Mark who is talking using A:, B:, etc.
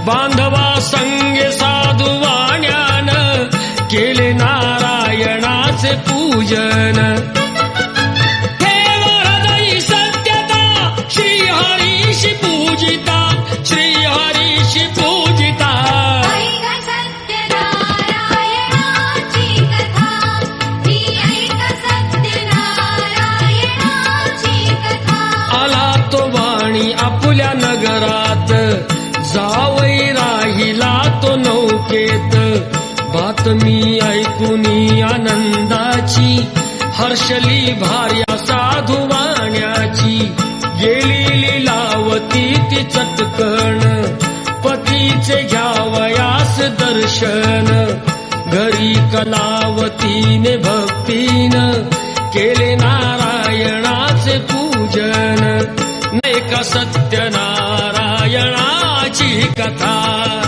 A: बांधवा संगे साधू वाण्यान केले नारायणाचे पूजन आपुल्या नगरात जावई राहिला तो नौकेत बातमी ऐकुनी आनंदाची हर्षली भार्या साधू वाण्याची गेली लीलावती ती चटकन पतीचे घ्यावयास दर्शन घरी कलावतीने भक्तीनं केले नारायणाचे पूजन का सत्यनारायणाची कथा।